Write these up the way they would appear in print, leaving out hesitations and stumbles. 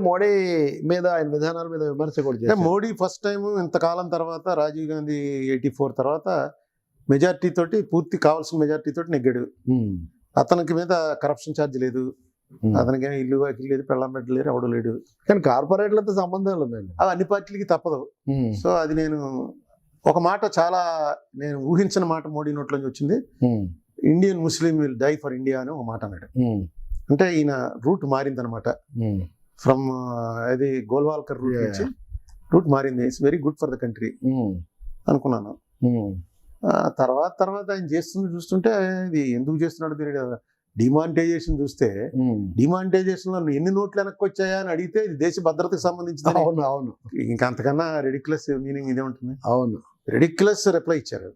మోడీ మీద ఆయన విధానాల మీద విమర్శ కూడా చేశారు. మోడీ ఫస్ట్ టైం ఇంతకాలం తర్వాత రాజీవ్ గాంధీ 84 తర్వాత మెజార్టీ తోటి పూర్తి కావాల్సిన మెజార్టీ తోటి నెగ్గాడు. అతనికి మీద కరప్షన్ ఛార్జ్ లేదు, అతనికి ఇల్లు వాకిల్ లేదు, పెళ్ళం బిడ్డ లేరు, ఎవడు లేడు. కానీ కార్పొరేట్లతో సంబంధాలు ఉన్నాయండి. అవి అన్ని పార్టీలకి తప్పదు. సో అది నేను ఒక మాట చాలా నేను ఊహించిన మాట మోడీ నోట్లోంచి వచ్చింది. Indian Muslim will die for India అని ఒక మాట అన్నాడు. అంటే ఈయన రూట్ మారింది అనమాట. ఫ్రమ్ అది గోల్వాల్కర్ రూట్ నుంచి రూట్ మారింది. It's very good for the country అనుకున్నాను. తర్వాత ఆయన చేస్తుంది చూస్తుంటే ఇది ఎందుకు చేస్తున్నాడు తెలియదు కదా. డిమానిటైజేషన్ చూస్తే డిమానిటైజేషన్ లో ఎన్ని నోట్లు వెనక్కి వచ్చాయా అని అడిగితే ఇది దేశ భద్రతకు సంబంధించింది. అవును అవును, ఇంకా అంతకన్నా రెడిక్యులస్ మీనింగ్ ఇదే ఉంటుంది. అవును, రెడిక్యులస్ రిప్లై ఇచ్చారు.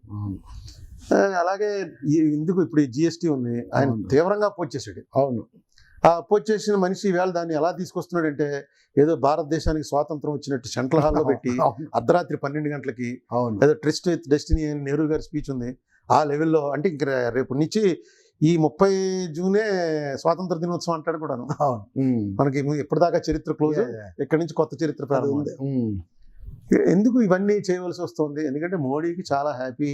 అలాగే ఎందుకు ఇప్పుడు జిఎస్టీ ఉంది, ఆయన తీవ్రంగా అపోజ్ చేశాడు. అవును, ఆ అపోజ్ చేసిన మనిషి ఈవేళ దాన్ని ఎలా తీసుకొస్తున్నాడంటే ఏదో భారతదేశానికి స్వాతంత్రం వచ్చినట్టు సెంట్రల్ హాల్లో పెట్టి అర్ధరాత్రి 12 గంటలకి ఏదో ట్రిస్ట్ విత్ డెస్టినీ అని నెహ్రూ గారి స్పీచ్ ఉంది. ఆ లెవెల్లో అంటే ఇంక రేపు నుంచి ఈ 30 జూనే స్వాతంత్ర దినోత్సవం అంటాడు కూడాను. మనకి ఎప్పటిదాకా చరిత్ర క్లోజ్, ఇక్కడి నుంచి కొత్త చరిత్ర ప్రారంభం. ఎందుకు ఇవన్నీ చేయవలసి వస్తుంది? ఎందుకంటే మోడీకి చాలా హ్యాపీ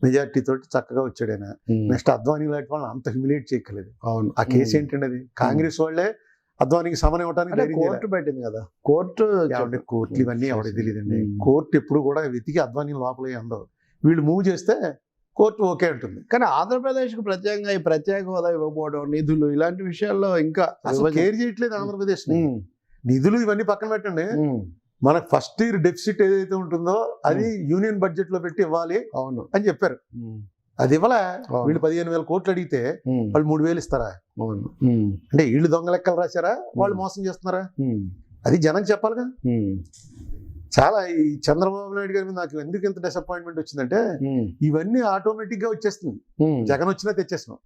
మెజార్టీ తోటి చక్కగా వచ్చాడు ఆయన. నెక్స్ట్ అద్వానీ లాంటి వాళ్ళని అంత హ్యూమిలేట్ చేయక్కలేదు. అవును, ఆ కేసు ఏంటండి, అది కాంగ్రెస్ వాళ్ళే అద్వానీకి సమన్ ఇవ్వడానికి కోర్టు పెట్టింది కదా. కోర్టులు ఇవన్నీ ఎవరికి తెలియదండి. కోర్టు ఎప్పుడు కూడా వెతికి అద్వానీ లోపల అందవు. వీళ్ళు మూవ్ చేస్తే కోర్టు ఓకే ఉంటుంది. కానీ ఆంధ్రప్రదేశ్కి ప్రత్యేకంగా ఈ ప్రత్యేక హోదా ఇవ్వకపోవడం, నిధులు, ఇలాంటి విషయాల్లో ఇంకా అసలు కేర్ చేయట్లేదు ఆంధ్రప్రదేశ్. నిధులు ఇవన్నీ పక్కన పెట్టండి, మనకు ఫస్ట్ ఇయర్ డెఫిసిట్ ఏదైతే ఉంటుందో అది యూనియన్ బడ్జెట్ లో పెట్టి ఇవ్వాలి అని చెప్పారు. అది ఇవ్వలే. వీళ్ళు 15,000 కోట్లు అడిగితే వాళ్ళు 3,000 ఇస్తారా? అంటే వీళ్ళు దొంగ లెక్కలు రాశారా, వాళ్ళు మోసం చేస్తున్నారా? అది జనం చెప్పాలిగా. చాలా ఈ చంద్రబాబు నాయుడు గారి మీద నాకు ఎందుకు ఇంత డిసప్పాయింట్మెంట్ వచ్చిందంటే ఇవన్నీ ఆటోమేటిక్ గా వచ్చేస్తుంది. జగన్ వచ్చినా తెచ్చేస్తున్నాం,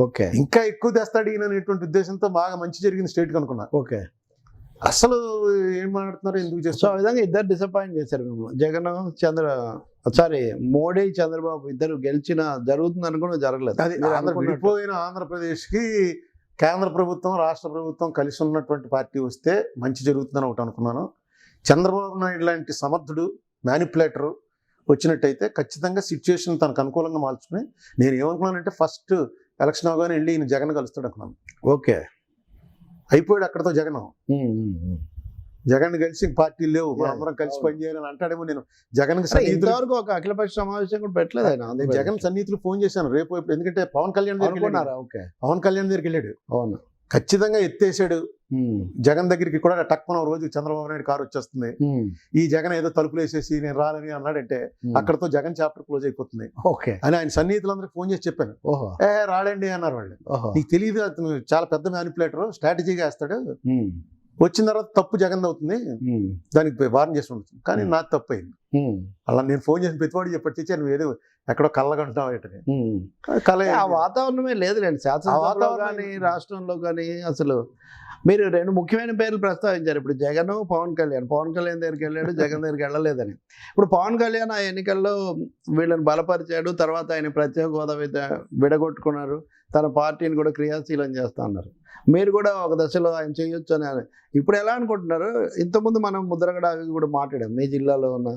ఓకే ఇంకా ఎక్కువ తెస్తాడు ఈయన అనేటువంటి ఉద్దేశంతో బాగా మంచి జరిగింది స్టేట్ కనుకున్నా. ఓకే, అసలు ఏం మాట్లాడుతున్నారు, ఎందుకు చేస్తారు? ఆ విధంగా ఇద్దరు డిసప్పాయింట్ చేశారు మిమ్మల్ని. జగన్ మోడీ చంద్రబాబు ఇద్దరు గెలిచిన జరుగుతుంది అనుకున్న జరగలేదు. అది విడిపోయిన ఆంధ్రప్రదేశ్ కి కేంద్ర ప్రభుత్వం రాష్ట్ర ప్రభుత్వం కలిసి ఉన్నటువంటి పార్టీ వస్తే మంచి జరుగుతుందని ఒకటి అనుకున్నాను. చంద్రబాబు నాయుడు లాంటి సమర్థుడు మ్యానిపులేటరు వచ్చినట్టయితే ఖచ్చితంగా సిచ్యువేషన్ తనకు అనుకూలంగా మార్చుకుని, నేను ఏమనుకున్నానంటే ఫస్ట్ ఎలక్షన్ అవగానే వెళ్ళి ఈయన జగన్ కలుస్తాడు అనుకున్నాను. ఓకే, అయిపోయాడు అక్కడతో జగన్. జగన్ కలిసి పార్టీలు లేవు, అందరం కలిసి పనిచేయాలని అంటాడేమో. నేను జగన్ ఇంతవరకు ఒక అఖిలపక్ష సమావేశం కూడా పెట్టలేదు ఆయన. జగన్ సన్నిహితులు ఫోన్ చేశాను రేపు ఇప్పుడు, ఎందుకంటే పవన్ కళ్యాణ్ దగ్గరికి వెళ్ళాడు. అవును, ఖచ్చితంగా ఎత్తేసాడు. జగన్ దగ్గరికి కూడా టక్కున రోజు చంద్రబాబు నాయుడు కారు వచ్చేస్తుంది. ఈ జగన్ ఏదో తలుపులు వేసేసి నేను రాలని అన్నాడంటే అక్కడతో జగన్ చాప్టర్ క్లోజ్ అయిపోతుంది అని ఆయన సన్నిహితులందరికీ ఫోన్ చేసి చెప్పాను. రాడండి అన్నారు వాళ్ళు. నీకు తెలియదు, అతను చాలా పెద్ద మ్యానిపులేటర్, స్ట్రాటజీగా వేస్తాడు. వచ్చిన తర్వాత తప్పు జగన్ అవుతుంది, దానికి వార్న్ చేసి ఉంటుంది. కానీ నాకు తప్పు అయింది. అలా నేను ఫోన్ చేసిన ప్రతివాడు చెప్పి నువ్వు ఏదో ఎక్కడో కళ్ళగంటున్నావు. కళ వాతావరణమే లేదులేండి శాసనసభలో కానీ రాష్ట్రంలో కానీ. అసలు మీరు 2 ముఖ్యమైన పేర్లు ప్రస్తావించారు. ఇప్పుడు జగన్, పవన్ కళ్యాణ్. పవన్ కళ్యాణ్ దగ్గరికి వెళ్ళాడు, జగన్ దగ్గరికి వెళ్ళలేదని. ఇప్పుడు పవన్ కళ్యాణ్ ఆ ఎన్నికల్లో వీళ్ళని బలపరిచాడు, తర్వాత ఆయన ప్రత్యేక హోదా విడగొట్టుకున్నారు, తన పార్టీని కూడా క్రియాశీలం చేస్తా అన్నారు. మీరు కూడా ఒక దశలో ఆయన చేయొచ్చు అని ఇప్పుడు ఎలా అనుకుంటున్నారు? ఇంతకుముందు మనం ముద్రగడ అవి కూడా మాట్లాడాం, మీ జిల్లాలో ఉన్న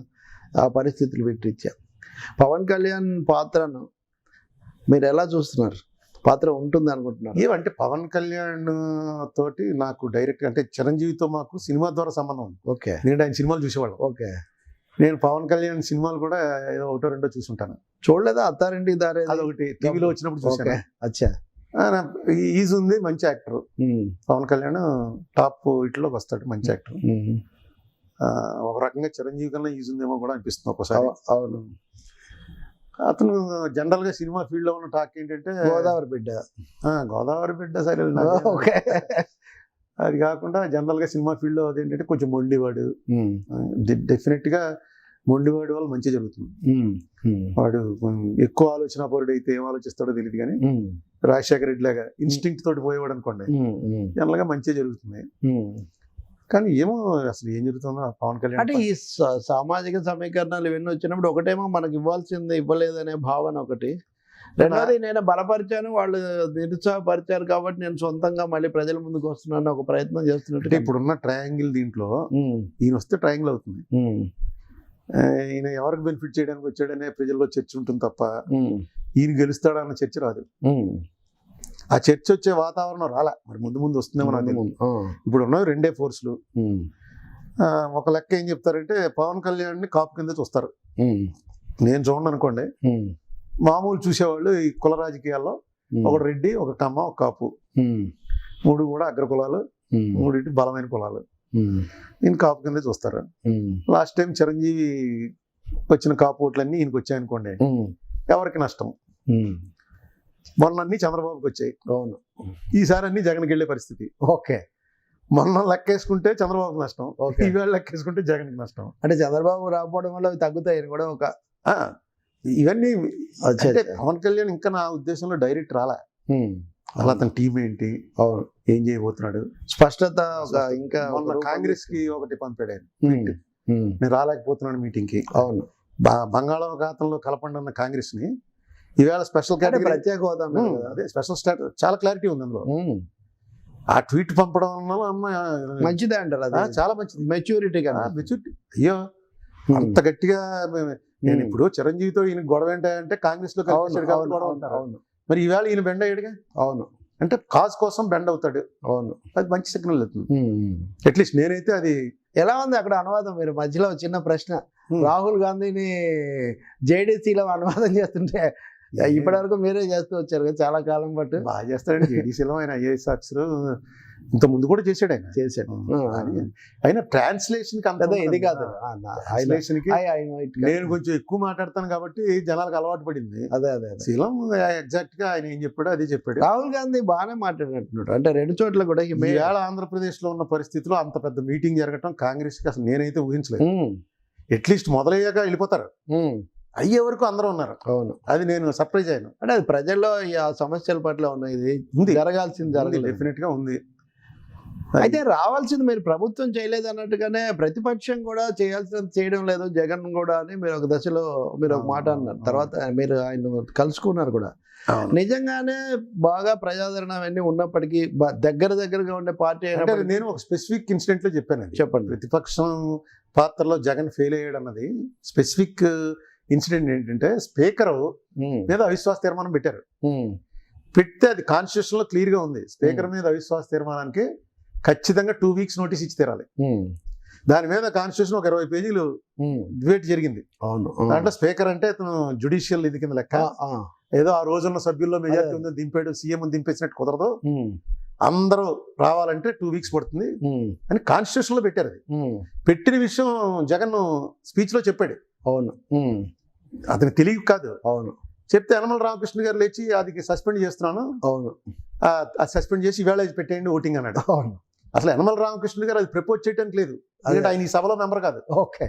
ఆ పరిస్థితులు పెట్టించాం. పవన్ కళ్యాణ్ పాత్రను మీరు ఎలా చూస్తున్నారు? పాత్ర ఉంటుంది అనుకుంటున్నారు? ఏమంటే పవన్ కళ్యాణ్ తోటి నాకు డైరెక్ట్ అంటే చిరంజీవితో మాకు సినిమా ద్వారా సంబంధం ఉంది. ఓకే, నేను ఆయన సినిమాలు చూసేవాళ్ళం. ఓకే, నేను పవన్ కళ్యాణ్ సినిమాలు కూడా ఏదో 1-2 చూసుంటాను. చూడలేదా? అత్తారింటికి దారి అదొకటి టీవీలో వచ్చినప్పుడు చూసాను. అచ్చా, ఈజ్ ఉంది, మంచి యాక్టర్. పవన్ కళ్యాణ్ టాప్ ఇట్లోకి వస్తాడు, మంచి యాక్టర్. ఒక రకంగా చిరంజీవి కన్నా ఈజ్ ఉందేమో కూడా అనిపిస్తుంది ఒకసారి. అవును, అతను జనరల్ గా సినిమా ఫీల్డ్ లో ఉన్న టాక్ ఏంటంటే గోదావరి బిడ్డ సరే. అది కాకుండా జనరల్ గా సినిమా ఫీల్డ్ లో అదేంటంటే కొంచెం మొండివాడు. డెఫినెట్ గా మొండివాడి వల్ల మంచి జరుగుతుంది. వాడు ఎక్కువ ఆలోచన పరుడు అయితే ఏం ఆలోచిస్తాడో తెలియదు, కానీ రాజశేఖర రెడ్డి లాగా ఇన్స్టింక్ట్ తోటి పోయేవాడు అనుకోండి, జనరల్ గా మంచిగా జరుగుతుంది. కానీ ఏమో అసలు ఏం జరుగుతుందో పవన్ కళ్యాణ్ అంటే ఈ సామాజిక సమీకరణాలు ఇవన్నీ వచ్చినప్పుడు ఒకటేమో మనకి ఇవ్వాల్సింది ఇవ్వలేదనే భావన ఒకటి, రెండోది నేను బలపరిచాను, వాళ్ళు నిరుత్సాహపరిచారు కాబట్టి నేను సొంతంగా మళ్ళీ ప్రజల ముందుకు వస్తున్నాను ఒక ప్రయత్నం అంటే చేస్తున్నట్టు. ఇప్పుడున్న ట్రయాంగిల్ దీంట్లో ఈయన వస్తే ట్రయాంగిల్ అవుతుంది. ఈయన ఎవరికి బెనిఫిట్ చేయడానికి వచ్చాడనే ప్రజల్లో చర్చ ఉంటుంది తప్ప ఈయన గెలుస్తాడన్న చర్చ రాదు. ఆ చర్చ వచ్చే వాతావరణం రాలా. మరి ముందు ముందు వస్తుందేమో నాకు తెలియదు. ఇప్పుడు ఉన్నవి రెండే ఫోర్స్లు. ఒక లెక్క ఏం చెప్తారంటే పవన్ కళ్యాణ్ని కాపు కింద చూస్తారు. నేను చూడండి అనుకోండి, మామూలు చూసేవాళ్ళు ఈ కుల రాజకీయాల్లో ఒక రెడ్డి, ఒక కమ్మ, ఒక కాపు, మూడు కూడా అగ్ర కులాలు, మూడింటి బలమైన కులాలు, ఈయన కాపు కింద చూస్తారు. లాస్ట్ టైం చిరంజీవి వచ్చిన కాపు ఓట్లన్నీ ఈయనకి వచ్చాయనుకోండి, ఎవరికి నష్టం? మొన్న అన్ని చంద్రబాబుకి వచ్చాయి. అవును. ఈసారి అన్ని జగన్కి వెళ్ళే పరిస్థితి. ఓకే. మొన్న లెక్కేసుకుంటే చంద్రబాబుకి నష్టం, ఈవేళ లెక్కేసుకుంటే జగన్కి నష్టం. అంటే చంద్రబాబు రాకపోవడం వల్ల అవి తగ్గుతాయని కూడా ఒక ఇవన్నీ. అంటే పవన్ కళ్యాణ్ ఇంకా నా ఉద్దేశంలో డైరెక్ట్ రాలే. అలా అతని టీం ఏంటి, ఏం చేయబోతున్నాడు స్పష్టత. ఇంకా మొన్న కాంగ్రెస్ కి ఒకటి పంపాడు ఆయన, నేను రాలేకపోతున్నాను మీటింగ్ కి. అవును. బంగాళాఖాతంలో కలపండి అన్న కాంగ్రెస్ ని ఈవేళ స్పెషల్ కేటగిరీ, ప్రత్యేక హోదా, అదే స్పెషల్ స్టాటస్, చాలా క్లారిటీ ఉంది అందులో. ఆ ట్వీట్ పంపడం వల్ల మంచిదే అంటారు. అది చాలా మంచిది. మెచ్యూరిటీ కదా. మెచ్యూరిటీ. అయ్యో అంత గట్టిగా నేను ఇప్పుడు చిరంజీవితో ఈయన గొడవ ఏంటంటే కాంగ్రెస్ లో గొడవ ఉంటారు. మరి ఈవేళ ఈయన బెండ్ అయ్యాడుగా. అవును. అంటే కాజ్ కోసం బెండ్ అవుతాడు. అవును. అది మంచి సిగ్నల్ అవుతుంది. అట్లీస్ట్ నేనైతే అది. ఎలా ఉంది అక్కడ అనువాదం? మీరు మధ్యలో చిన్న ప్రశ్న, రాహుల్ గాంధీని జేడీసీలో అనువాదం చేస్తుంటే ఇప్పటి వరకు మీరే చేస్తూ వచ్చారు కదా చాలా కాలం పాటు. బాగా చేస్తాడండి జేడీసీలో. ఆయన ఐఏఎస్ ఆఫీసర్ ఇంత ముందు కూడా చేశాడు. ఆయన చేశాడు. అయినా ట్రాన్స్లేషన్ ఇది కాదు. నేను కొంచెం ఎక్కువ మాట్లాడతాను కాబట్టి జనాలకు అలవాటు పడింది. అదే అదే శీలం ఎగ్జాక్ట్ గా ఆయన ఏం చెప్పాడో అదే చెప్పాడు. రాహుల్ గాంధీ బాగానే మాట్లాడినట్టున్నాడు. అంటే రెండు చోట్ల కూడా ఈవేళ ఆంధ్రప్రదేశ్ లో ఉన్న పరిస్థితిలో అంత పెద్ద మీటింగ్ జరగటం కాంగ్రెస్ కి అసలు నేనైతే ఊహించలేదు. అట్లీస్ట్ మొదలయ్యాక వెళ్ళిపోతారు, అయ్యే వరకు అందరూ ఉన్నారు. అవును. అది నేను సర్ప్రైజ్ అయ్యాను. అంటే అది ప్రజల్లో ఆ సమస్యల పట్ల ఉన్న ఇది జరగాల్సింది జరగలేదు. డెఫినెట్ గా ఉంది. అయితే రావాల్సింది మీరు ప్రభుత్వం చేయలేదు అన్నట్టుగానే ప్రతిపక్షం కూడా చేయాల్సింది చేయడం లేదు జగన్ కూడా అని మీరు ఒక దశలో మీరు ఒక మాట అన్నారు. తర్వాత మీరు ఆయన కలుసుకున్నారు కూడా. నిజంగానే బాగా ప్రజాదరణ అవన్నీ ఉన్నప్పటికీ దగ్గరగా ఉండే పార్టీ. నేను ఒక స్పెసిఫిక్ ఇన్సిడెంట్ లో చెప్పాను. చెప్పండి. ప్రతిపక్షం పాత్రలో జగన్ ఫెయిల్ అయ్యాడు అన్నది స్పెసిఫిక్ ఇన్సిడెంట్ ఏంటంటే, స్పీకర్ మీద అవిశ్వాస తీర్మానం పెట్టారు. పెడితే అది కాన్స్టిట్యూషన్ లో క్లియర్ గా ఉంది, స్పీకర్ మీద అవిశ్వాస తీర్మానానికి ఖచ్చితంగా 2 weeks నోటీస్ ఇచ్చి తీరాలి. దాని మీద కాన్స్టిట్యూషన్ ఒక 20 పేజీలు డిబేట్ జరిగింది. అవును. దాంట్లో స్పీకర్ అంటే అతను జ్యుడిషియల్ ఇది కింద లెక్క. ఏదో ఆ రోజున్న సభ్యుల్లో మెజారిటీ ఉందని దింపాడు, సీఎం దింపేసినట్టు కుదరదు, అందరూ రావాలంటే 2 weeks పడుతుంది అని కాన్స్టిట్యూషన్ లో పెట్టారు. అది పెట్టిన విషయం జగన్ స్పీచ్ లో చెప్పాడు. అవును. అతనికి తెలియదు కాదు. అవును. చెప్తే యనమల రామకృష్ణ గారు లేచి అది సస్పెండ్ చేస్తున్నాను, అవును, అది సస్పెండ్ చేసి ఈవేళ పెట్టేయండి ఓటింగ్ అన్నాడు. అవును. అసలు యనమల రామకృష్ణ గారు అది ప్రపోజ్ చేయడానికి లేదు, ఎందుకంటే ఆయన ఈ సభలో మెంబర్ కాదు. ఓకే.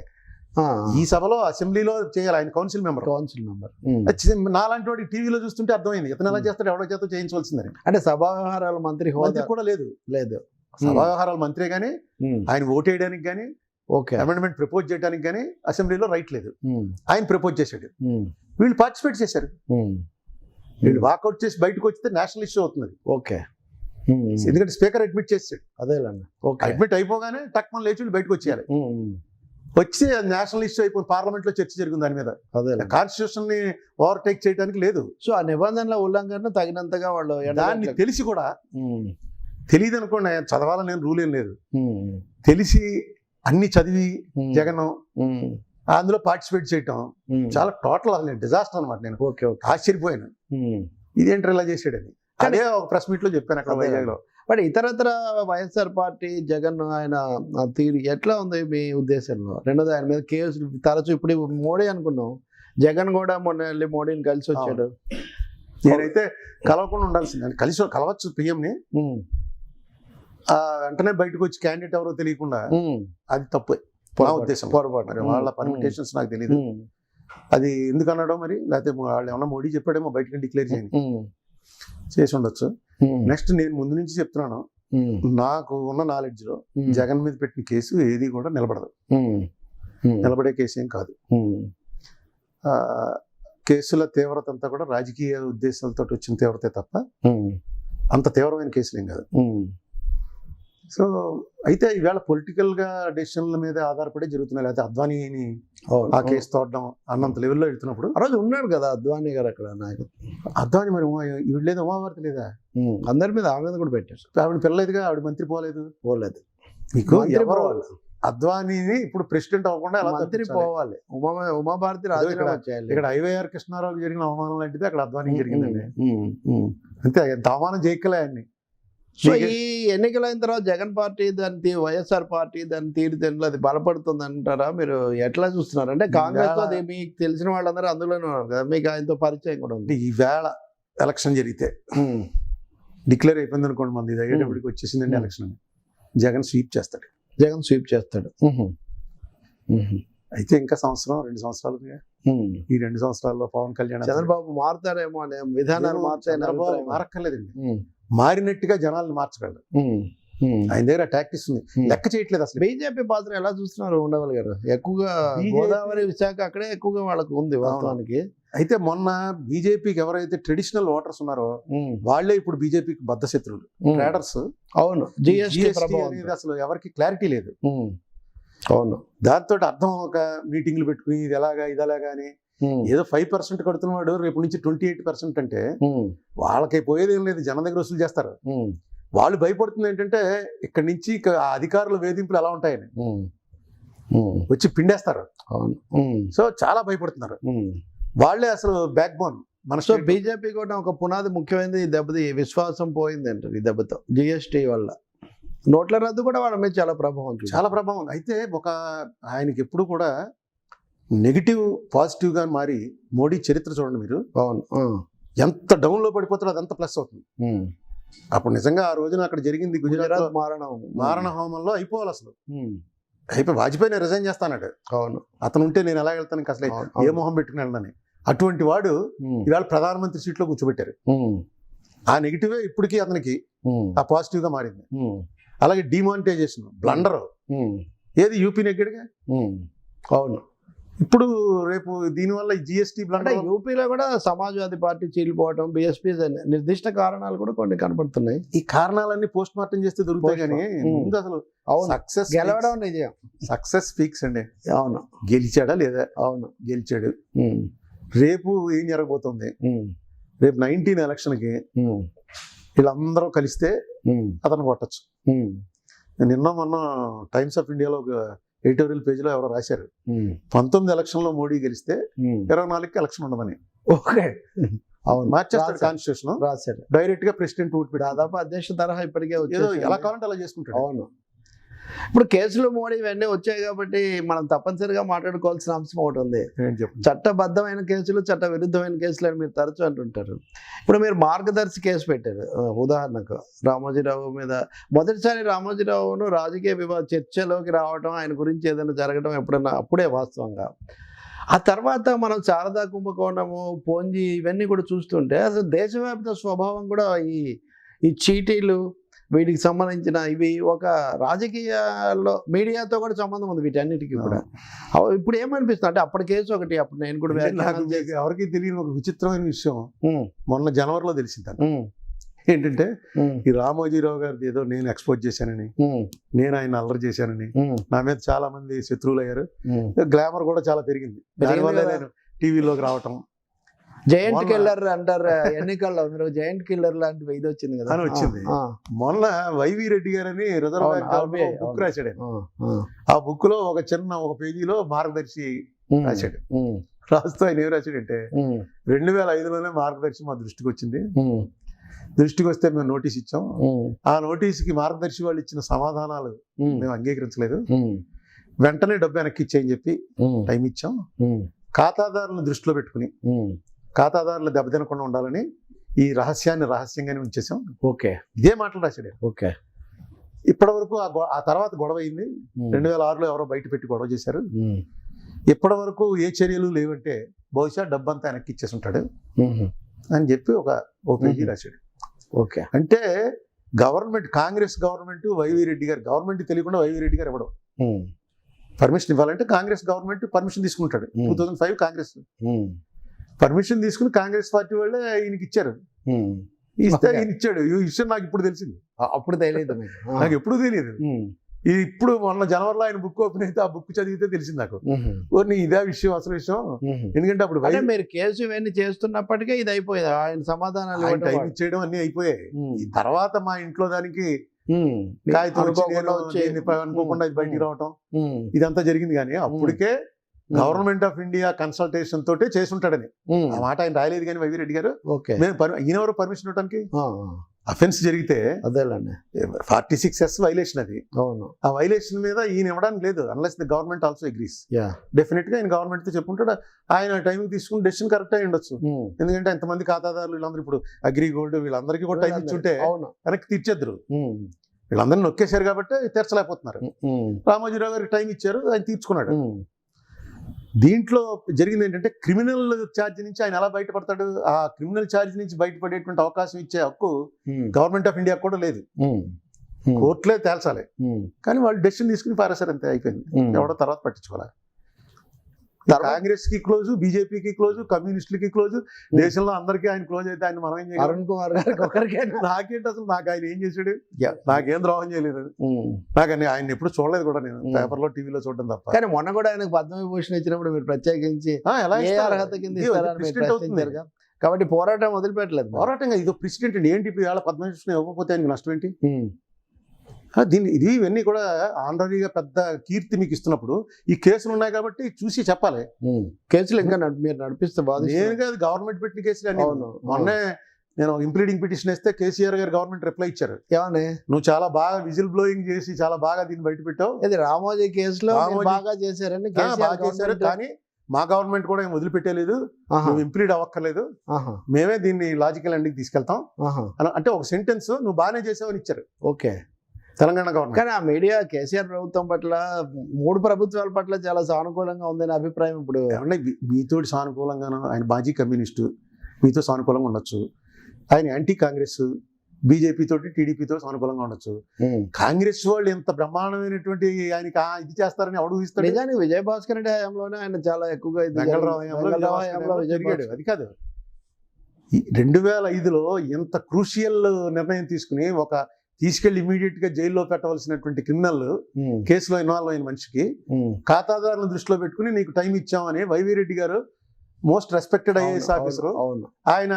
ఈ సభలో అసెంబ్లీలో చేయాలి, ఆయన కౌన్సిల్ మెంబర్. నాలాంటి వాడి టీవీలో చూస్తుంటే అర్థమైంది ఇతను ఎలా చేస్తాడు, ఎవడో చేత చేయించవలసిందని. అంటే సభా వ్యవహారాల మంత్రి కూడా లేదు. సభా వ్యవహారాల మంత్రి గానీ ఆయన ఓట్ వేయడానికి కానీ అమెండ్మెంట్ ప్రపోజ్ చేయడానికి కానీ అసెంబ్లీలో రైట్ లేదు. ఆయన ప్రపోజ్ చేశాడు, వీళ్ళు పార్టిసిపేట్ చేశారు. వీళ్ళు వాకౌట్ చేసి బయటకు వచ్చితే నేషనల్ ఇష్యూ అవుతుంది. ఓకే. ఎందుకంటే స్పీకర్ అడ్మిట్ చేసాడు. అదేలేండి. అడ్మిట్ అయిపోగానే టక్మన్ లేచి వీళ్ళు బయటకు వచ్చేయాలి. వచ్చి నేషనల్ ఇష్యూ అయిపోయింది, పార్లమెంట్ లో చర్చ జరిగింది దాని మీద. కాన్స్టిట్యూషన్ ని ఓవర్టేక్ చేయడానికి లేదు. సో ఆ నిబంధనల ఉల్లంఘన తగినంతగా వాళ్ళు దాన్ని తెలిసి కూడా తెలియదు అనుకోండి, చదవాలని నేను రూల్ ఏం లేదు, తెలిసి అన్ని చదివి జగన్ అందులో పార్టిసిపేట్ చేయటం చాలా టోటల్ అసలు డిజాస్టర్ అనమాట. నేను ఆశ్చర్యపోయాను, ఇదేంటి ఇలా చేసాడని. అదే ఒక ప్రెస్ మీట్ లో చెప్పాను అక్కడ వైజాగ్ లో. బట్ ఇతరత్ర వైఎస్ఆర్ పార్టీ జగన్ ఆయన తీరు ఎట్లా ఉంది మీ ఉద్దేశంలో? రెండోది ఆయన మీద కేసులు తరచు. ఇప్పుడు మోడీ అనుకున్నాం, జగన్ కూడా మొన్న వెళ్ళి మోడీని కలిసి వచ్చాడు. నేనైతే కలవకుండా ఉండాల్సింది, కలవచ్చు పిఎంని, వెంటనే బయటకు వచ్చి క్యాండిడేట్ ఎవరో తెలియకుండా, అది తప్పు నా ఉద్దేశం. పొరపాటు. వాళ్ళ పర్మిటేషన్స్ నాకు తెలియదు, అది ఎందుకు అన్నాడో మరి, లేకపోతే వాళ్ళు ఏమన్నా మోడీ చెప్పాడేమో బయటకి డిక్లేర్ చేసి ఉండొచ్చు. నెక్స్ట్ నేను ముందు నుంచి చెప్తున్నాను, నాకు ఉన్న నాలెడ్జ్ లో జగన్ మీద పెట్టిన కేసు ఏది కూడా నిలబడదు, నిలబడే కేసు ఏం కాదు. కేసుల తీవ్రత అంతా కూడా రాజకీయ ఉద్దేశాలతో వచ్చిన తీవ్రతే తప్ప అంత తీవ్రమైన కేసులు ఏం కాదు. సో అయితే ఈవేళ పొలిటికల్ గా డెసిషన్ల మీద ఆధారపడి జరుగుతున్నాయి. లేకపోతే అద్వానీని ఆ కేసు తోడడం అన్నంత లెవెల్లో వెళ్తున్నప్పుడు ఆ రోజు ఉన్నాడు కదా అద్వానీ గారు అక్కడ నాయకుడు. అద్వానీ మరి ఈవిడ లేదా, ఉమాభారతి లేదా, అందరి మీద ఆమె మీద కూడా పెట్టారు. ఆవిడ పిల్లలేదుగా, ఆవిడ మంత్రి పోలేదు. మీకు ఎవరు అద్వానీని ఇప్పుడు ప్రెసిడెంట్ అవ్వకుండా ఎలా మంత్రి పోవాలి? ఉమాభారతి రాజీనామా చేయాలి. ఇక్కడ ఐవైఆర్ కృష్ణారావుకి జరిగిన అవమానం లాంటిది అక్కడ అద్వానీకి జరిగిందండి. అంతే, ఎంత అవమానం చేయక్కలే ఆయన్ని. సో ఈ ఎన్నికలైన తర్వాత జగన్ పార్టీ దాని వైఎస్ఆర్ పార్టీ దాని తీరుతెన్నులు అది బలపడుతుంది అంటారా? మీరు ఎట్లా చూస్తున్నారు? అంటే కాంగ్రెస్ అది మీకు తెలిసిన వాళ్ళందరూ అందులోనే ఉన్నారు కదా, మీకు ఆయనతో పరిచయం కూడా ఉంది. ఈవేళ ఎలక్షన్ జరిగితే డిక్లేర్ అయిపోయింది అనుకోండి, మంది ఇది అయ్యేటప్పటికి వచ్చేసిందండి ఎలక్షన్, జగన్ స్వీప్ చేస్తాడు. అయితే ఇంకా సంవత్సరం 2 సంవత్సరాలు, ఈ 2 సంవత్సరాల్లో పవన్ కళ్యాణ్ చంద్రబాబు మారుతారేమో అనే విధానాలు మారక్కర్లేదండి, మారినట్టుగా జనాలను మార్చగలరు. ఆయన దగ్గర టాక్టిక్స్ ఉంది, లెక్క చేయట్లేదు అసలు. బీజేపీ పాత్ర ఎలా చూస్తున్నారు ఉండవల్ గారు? ఎక్కువగా గోదావరి విశాఖ అక్కడే ఎక్కువగా వాళ్ళకు ఉంది వాస్తవానికి. అయితే మొన్న బీజేపీకి ఎవరైతే ట్రెడిషనల్ ఓటర్స్ ఉన్నారో వాళ్ళే ఇప్పుడు బీజేపీకి బద్ధ శత్రువులు, ట్రేడర్స్. అవును, జిఎస్టీ అనేది అసలు ఎవరికి క్లారిటీ లేదు. అవును, దాంతో అర్థం ఒక మీటింగ్లు పెట్టుకుని ఇది ఎలాగా ఇది ఎలాగా అని ఏదో 5% కడుతున్నవాడు రేపు నుంచి 28% అంటే వాళ్ళకి పోయేది ఏం లేదు, జనం దగ్గర వసూలు చేస్తారు. వాళ్ళు భయపడుతుంది ఏంటంటే ఇక్కడి నుంచి ఆ అధికారుల వేధింపులు ఎలా ఉంటాయని వచ్చి పిండేస్తారు. సో చాలా భయపడుతున్నారు వాళ్ళే, అసలు బ్యాక్ బోన్. సో బీజేపీ కూడా ఒక పునాది ముఖ్యమైనది ఈ దెబ్బది, విశ్వాసం పోయింది అంటారు ఈ దెబ్బతో. జిఎస్టీ వల్ల నోట్ల రద్దు కూడా వాళ్ళ మీద చాలా ప్రభావం. అయితే ఒక ఆయనకి ఎప్పుడు కూడా నెగిటివ్ పాజిటివ్ గా మారి మోడీ చరిత్ర చూడండి మీరు. ఎంత డౌన్ లో పడిపోతారో అదంతా ప్లస్ అవుతుంది. అప్పుడు నిజంగా ఆ రోజున అక్కడ జరిగింది గుజరాత్ మారణ హోమంలో అయిపోవాలి అసలు. అయిపోయి వాజ్పేయిని రిజైన్ చేస్తానడు. అవును, అతను ఉంటే నేను ఎలా వెళ్తాను, ఇంకా అసలు ఏ మొహం పెట్టుకుని వెళ్ళని. అటువంటి వాడు ఇవాళ ప్రధానమంత్రి సీట్లో కూర్చోబెట్టారు. ఆ నెగిటివే ఇప్పటికీ అతనికి ఆ పాజిటివ్ గా మారింది. అలాగే డిమానిటైజేషన్ బ్లండర్, ఏది యూపీ నెగ్గడిగా. అవును, ఇప్పుడు రేపు దీనివల్ల జిఎస్టీ బ్లండర్. యూపీలో కూడా సమాజ్వాదీ పార్టీ చీలిపోవడం, బిఎస్పీ నిర్దిష్ట కారణాలు కూడా కొన్ని కనపడుతున్నాయి. ఈ కారణాలన్నీ పోస్ట్ మార్టం చేస్తే దొరుకుతాయి కానీ ముందు అసలు సక్సెస్ గెలవడం నిజం. సక్సెస్ స్పీక్స్ అండి. అవును, గెలిచాడా లేదా? అవును, గెలిచాడు. రేపు ఏం జరగబోతుంది? రేపు 19 ఎలక్షన్కి వీళ్ళందరూ కలిస్తే అతను కొట్టచ్చు. నిన్న మొన్న టైమ్స్ ఆఫ్ ఇండియాలో ఒక ఎడిటోరియల్ పేజీలో ఎవరో రాశారు, 19 ఎలక్షన్లో మోడీ గెలిస్తే 24కి ఎలక్షన్ ఉండదని. అవును, మార్చేస్తాడు కాన్స్టిట్యూషన్, రాశారు డైరెక్ట్ గా ప్రెసిడెంట్ ఓటు పెట్టి. దాదాపు అధ్యక్ష తరహా ఇప్పటికే ఏదో ఎలా కావాలంటే అలా చేసుకుంటాడు. అవును, ఇప్పుడు కేసులు మోడీ ఇవన్నీ వచ్చాయి కాబట్టి మనం తప్పనిసరిగా మాట్లాడుకోవాల్సిన అంశం ఒకటి ఉంది. చట్టబద్ధమైన కేసులు, చట్ట విరుద్ధమైన కేసులు అని మీరు తరచు అంటుంటారు. ఇప్పుడు మీరు మార్గదర్శి కేసు పెట్టారు. ఉదాహరణకు రామోజీరావు మీద మొదటిసారి రామోజీరావును రాజకీయ చర్చలోకి రావడం, ఆయన గురించి ఏదైనా జరగడం ఎప్పుడన్నా అప్పుడే వాస్తవంగా. ఆ తర్వాత మనం శారదా కుంభకోణము, పోంజీ ఇవన్నీ కూడా చూస్తుంటే అసలు దేశవ్యాప్త స్వభావం కూడా ఈ చీటీలు వీటికి సంబంధించిన ఇవి ఒక రాజకీయాల్లో మీడియాతో కూడా సంబంధం ఉంది వీటన్నిటికీ కూడా. ఇప్పుడు ఏమనిపిస్తుంది అంటే అప్పటి కేసు ఒకటి, అప్పుడు నేను కూడా ఎవరికి తెలియని ఒక విచిత్రమైన విషయం మొన్న జనవరిలో తెలిసింది. ఏంటంటే ఈ రామోజీరావు గారిది ఏదో నేను ఎక్స్పోజ్ చేశానని, నేను ఆయన అల్లరి చేశానని, నా మీద చాలా మంది శత్రువులు అయ్యారు, గ్లామర్ కూడా చాలా పెరిగింది. దానివల్ల నేను టీవీలోకి రావటం, జయంట్ కిల్లర్ అంటారు ఎన్నికల్లో, మీరు జయంట్ కిల్లర్ లాంటివి ఇది వచ్చింది కదా అని వచ్చింది. మొన్న వైవి రెడ్డి గారని రిజర్వ్ బ్యాంక్ బుక్ రాశాడు. ఆ బుక్ లో ఒక పేజీలో మార్గదర్శి రాశాడు. రాస్తూ ఆయన ఏం రాశాడంటే 2005లోనే మార్గదర్శి మా దృష్టికి వచ్చింది, దృష్టికి వస్తే మేము నోటీస్ ఇచ్చాం, ఆ నోటీస్కి మార్గదర్శి వాళ్ళు ఇచ్చిన సమాధానాలు మేము అంగీకరించలేదు, వెంటనే డబ్బు వెనక్కి ఇచ్చేయని చెప్పి టైం ఇచ్చాం, ఖాతాదారులను దృష్టిలో పెట్టుకుని ఖాతాదారులు దెబ్బతినకుండా ఉండాలని ఈ రహస్యాన్ని రహస్యంగానే ఉంచేసాం. ఓకే, ఇదే మాటలు రాశాడు. ఓకే, ఇప్పటి వరకు ఆ తర్వాత గొడవ అయింది. 2006లో ఎవరో బయట పెట్టి గొడవ చేశారు. ఇప్పటి వరకు ఏ చర్యలు లేవంటే బహుశా డబ్బంతా వెనక్కి ఇచ్చేసి ఉంటాడు అని చెప్పి ఒక పేజీ రాశాడు. ఓకే, అంటే government, Congress government, YV Reddy garu government తెలియకుండా వైవి రెడ్డి గారు ఇవ్వడం, పర్మిషన్ ఇవ్వాలంటే కాంగ్రెస్ గవర్నమెంట్ పర్మిషన్ తీసుకుంటాడు. 2005 కాంగ్రెస్ పర్మిషన్ తీసుకుని కాంగ్రెస్ పార్టీ వాళ్ళే ఈయనకి ఇచ్చారు. ఇస్తే ఈయన ఇచ్చాడు. ఈ విషయం నాకు ఇప్పుడు తెలిసింది. అప్పుడు తెలియదు నాకు ఎప్పుడు తెలియదు. ఇప్పుడు మొన్న జనవరిలో ఆయన బుక్ ఓపెన్ అయితే ఆ బుక్ చదివితే తెలిసింది నాకు. ఇదే విషయం, అసలు విషయం. ఎందుకంటే అప్పుడు మీరు కేసు ఇవన్నీ చేస్తున్నప్పటికే ఇది అయిపోయింది. ఆయన సమాధానాలు టైం ఇచ్చేయడం అన్ని అయిపోయాయి. తర్వాత మా ఇంట్లో దానికి అనుకోకుండా ఇది బయటికి రావటం ఇదంతా జరిగింది. కానీ అప్పటికే గవర్నమెంట్ ఆఫ్ ఇండియా కన్సల్టేషన్ తోటే చేసి ఉంటాడని ఆ మాట ఆయన రాయలేదు. కానీ వైవి రెడ్డి గారు ఈయన ఎవరు పర్మిషన్ ఇవ్వడానికి అఫెన్స్ జరిగితే 46S వైలేషన్ అది. ఆ వైలేషన్ మీద ఈయన ఇవ్వడానికి లేదు unless the government also agrees. Definite గా ఆయన గవర్నమెంట్ తో చెప్పుకుంటాడు. ఆయన టైంకి తీసుకుని డెసిషన్ కరెక్ట్ అయి ఉండొచ్చు. ఎందుకంటే ఎంతమంది ఖాతాదారులు వీళ్ళందరూ ఇప్పుడు అగ్రి గోల్డ్ వీళ్ళందరికీ కూడా టైం ఇచ్చుంటే వెనక్కి తీర్చేద్దరు. వీళ్ళందరినీ నొక్కేశారు కాబట్టి తీర్చలేకపోతున్నారు. రామోజీరావు గారికి టైం ఇచ్చారు, ఆయన తీర్చుకున్నాడు. దీంట్లో జరిగింది ఏంటంటే క్రిమినల్ ఛార్జ్ నుంచి ఆయన ఎలా బయటపడతాడు? ఆ క్రిమినల్ ఛార్జ్ నుంచి బయటపడేటువంటి అవకాశం ఇచ్చే హక్కు గవర్నమెంట్ ఆఫ్ ఇండియా కూడా లేదు. కోర్టులే తేల్చాలి. కానీ వాళ్ళు డెసిషన్ తీసుకుని పారేశారు, అంతే అయిపోయింది. ఎవడో తర్వాత పట్టించుకోవాలి. కాంగ్రెస్ కి క్లోజ్, బీజేపీకి క్లోజ్, కమ్యూనిస్టులకి క్లోజ్, దేశంలో అందరికీ ఆయన క్లోజ్ అయితే ఆయన మనం ఏం చేయాలి? అరుణ్ కుమార్ గారికి నాకేంటి అసలు? నాకు ఆయన ఏం చేశాడు? నాకేం ద్రోహం చేయలేదు. నాకు ఆయన ఎప్పుడు చూడలేదు కూడా, నేను పేపర్లో టీవీలో చూడడం తప్ప. కానీ మొన్న కూడా ఆయనకు పద్మవిభూషణ్ ఇచ్చినప్పుడు మీరు ప్రత్యేకించి అర్హత కింద కాబట్టి పోరాటం వదిలిపెట్టలేదు. పోరాటంగా ఇదో ప్రెసిడెంట్ ఏంటి ఇప్పుడు ఇవాళ పద్మవిభూషణ్ ఇవ్వకపోతే ఆయనకి నష్టం ఏంటి? ఇవన్నీ కూడా ఆనరీగా పెద్ద కీర్తి మీకు ఇస్తున్నప్పుడు ఈ కేసులు ఉన్నాయి కాబట్టి చూసి చెప్పాలి. కేసులు ఇంకా మీరు నడిపిస్తే బాధ. నేను కాదు, గవర్నమెంట్ పెట్టిన కేసులు అన్ని. మొన్నే నేను ఇంప్లీడింగ్ పిటిషన్ వేస్తే కేసీఆర్ గారు గవర్నమెంట్ రిప్లై ఇచ్చారు. ఏమని? నువ్వు చాలా బాగా విజిల్ బ్లోయింగ్ చేసి చాలా బాగా దీన్ని బయట పెట్టావు. ఇది రామోజీ కేసులో బాగా చేశారని చేశారు. కానీ మా గవర్నమెంట్ కూడా ఏం వదిలిపెట్టలేదు, నువ్వు ఇంప్లీడ్ అవ్వక్కర్లేదు, మేమే దీన్ని లాజికల్ ఎండింగ్ తీసుకెళ్తాం అంటే ఒక సెంటెన్స్ నువ్వు బాగానే చేసావని ఇచ్చారు. Okay, Telangana government. కానీ ఆ మీడియా కేసీఆర్ ప్రభుత్వం పట్ల, 3 ప్రభుత్వాల పట్ల చాలా సానుకూలంగా ఉందని అభిప్రాయం. ఇప్పుడు మీతో సానుకూలంగానో, ఆయన మాజీ కమ్యూనిస్టు, మీతో సానుకూలంగా ఉండొచ్చు. ఆయన యాంటీ కాంగ్రెస్, బీజేపీ తోటి టీడీపీతో సానుకూలంగా ఉండొచ్చు. కాంగ్రెస్ వాళ్ళు ఎంత బ్రహ్మాండమైనటువంటి ఆయనకి ఇది చేస్తారని ఎవడు ఊహిస్తాడు? నిజానికి విజయభాస్కర్ రెడ్డి హయాంలోనే ఆయన చాలా ఎక్కువగా జరిగాడు. అది కాదు, 2005లో ఎంత క్రూషియల్ నిర్ణయం తీసుకుని తీసుకెళ్లి ఇమీడియట్ గా జైల్లో పెట్టవలసినటువంటి క్రిమినల్ కేసులో ఇన్వాల్వ్ అయిన మనిషికి ఖాతాదారులను దృష్టిలో పెట్టుకుని నీకు టైం ఇచ్చామని వైవి రెడ్డి గారు, మోస్ట్ రెస్పెక్టెడ్ ఐఏఎస్ ఆఫీసర్, ఆయన